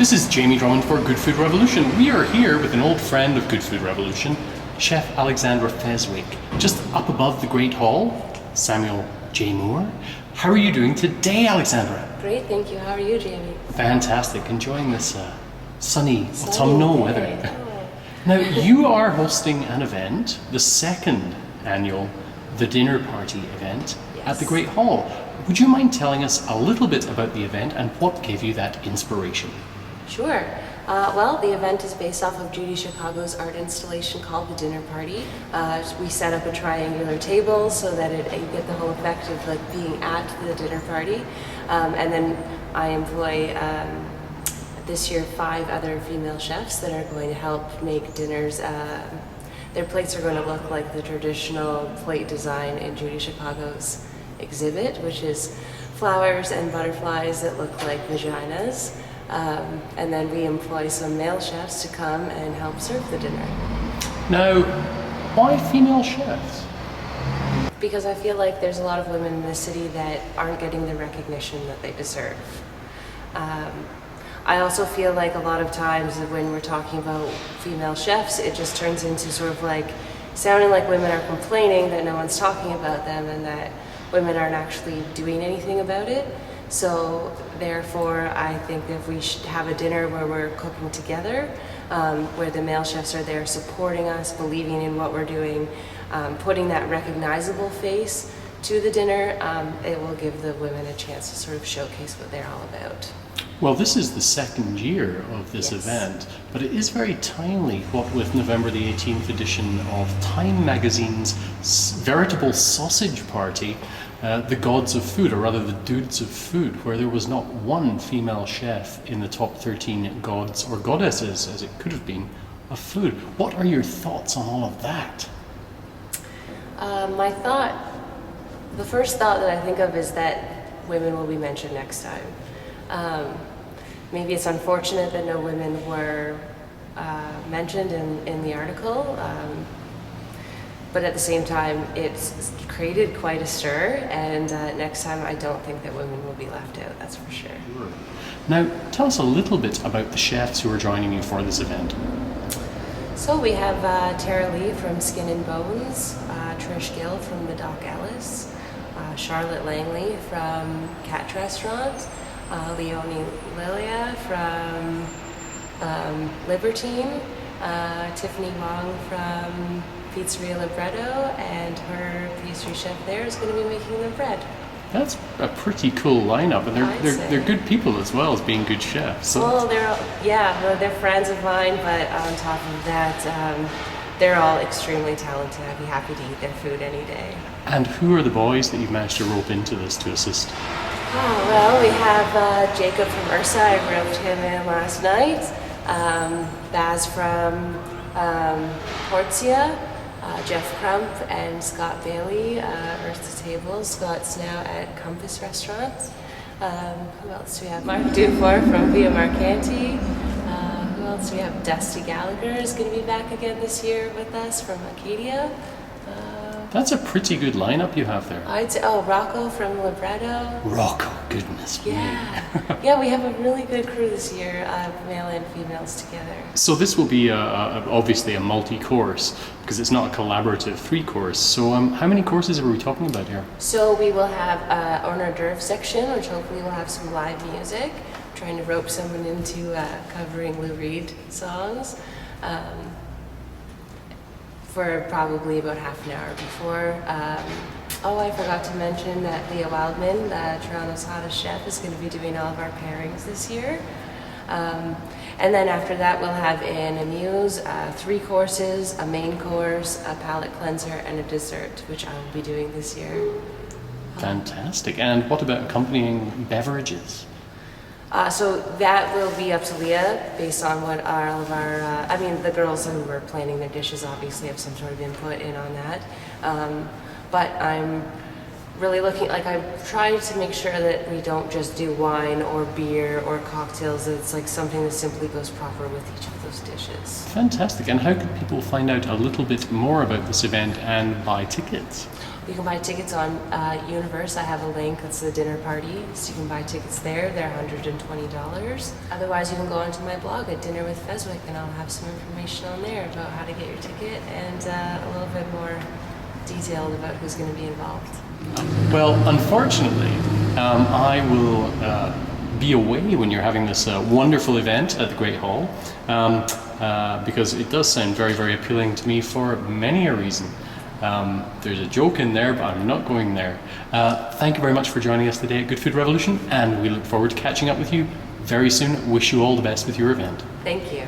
This is Jamie Drummond for Good Food Revolution. We are here with an old friend of Good Food Revolution, Chef Alexandra Feswick. Just up above the Great Hall, Samuel J. Moore. How are you doing today, Alexandra? Great, thank you. How are you, Jamie? Fantastic. Enjoying this sunny autumnal weather. Oh. Now, you are hosting an event, the second annual The Dinner Party event at the Great Hall. Would you mind telling us a little bit about the event and what gave you that inspiration? Sure. Well, the event is based off of Judy Chicago's art installation called The Dinner Party. We set up a triangular table so that you get the whole effect of like being at the dinner party. And then I employ this year 5 other female chefs that are going to help make dinners. Their plates are going to look like the traditional plate design in Judy Chicago's exhibit, which is flowers and butterflies that look like vaginas. And then we employ some male chefs to come and help serve the dinner. Now, why female chefs? Because I feel like there's a lot of women in the city that aren't getting the recognition that they deserve. I also feel like a lot of times when we're talking about female chefs, it just turns into sort of like sounding like women are complaining that no one's talking about them and that women aren't actually doing anything about it. So therefore, I think that we should have a dinner where we're cooking together, where the male chefs are there supporting us, believing in what we're doing, putting that recognizable face to the dinner. It will give the women a chance to sort of showcase what they're all about. Well, this is the second year of this event, but it is very timely, what with November the 18th edition of Time magazine's veritable sausage party, The Gods of Food, or rather the Dudes of Food, where there was not one female chef in the top 13 gods or goddesses, as it could have been, of food. What are your thoughts on all of that? The first thought that I think of is that women will be mentioned next time. Maybe it's unfortunate that no women were mentioned in the article, but at the same time, it's created quite a stir, and next time I don't think that women will be left out, that's for sure. Now, tell us a little bit about the chefs who are joining you for this event. So we have Tara Lee from Skin and Bones, Trish Gill from the Dock Ellis, Charoltte Langley from Cat's Restaurant, Leonie Lila from Libertine, Tiffany Wong from Pizzeria Libretto, and her pastry chef there is going to be making the bread. That's a pretty cool lineup, and they're good people as well as being good chefs. So well, they're friends of mine, but on top of that, they're all extremely talented. I'd be happy to eat their food any day. And who are the boys that you've managed to rope into this to assist? Oh, well, we have Jacob from Ursa. I roped him in last night. Baz from Portia, Jeff Crump and Scott Bailey, Ursa Table. Scott's now at Compass Restaurant. Who else do we have? Mark Dufour from Via Marcanti. Who else do we have? Dusty Gallagher is going to be back again this year with us from Acadia. That's a pretty good lineup you have there. I'd say, Rocco from Libretto. Rocco, goodness me. Yeah, we have a really good crew this year, male and females together. So this will be obviously a multi-course, because it's not a collaborative 3-course. So how many courses are we talking about here? So we will have an hors d'oeuvre section, which hopefully will have some live music. I'm trying to rope someone into covering Lou Reed songs. For probably about half an hour before. I forgot to mention that Leah Wildman, Toronto's hottest chef, is going to be doing all of our pairings this year. And then after that, we'll have an amuse, 3 courses, a main course, a palate cleanser, and a dessert, which I will be doing this year. Fantastic. And what about accompanying beverages? So that will be up to Leah based on what all of our, the girls who were planning their dishes obviously have some sort of input in on that. But I'm really looking, like I'm trying to make sure that we don't just do wine or beer or cocktails. It's like something that simply goes proper with each of those dishes. Fantastic. And how can people find out a little bit more about this event and buy tickets? You can buy tickets on Universe. I have a link. That's the dinner party. So you can buy tickets there. They're $120. Otherwise, you can go onto my blog at Dinner with Feswick, and I'll have some information on there about how to get your ticket and a little bit more detailed about who's going to be involved. Well, unfortunately, I will be away when you're having this wonderful event at the Great Hall, because it does sound very, very appealing to me for many a reason. There's a joke in there, but I'm not going there. Thank you very much for joining us today at Good Food Revolution, and we look forward to catching up with you very soon. Wish you all the best with your event. Thank you.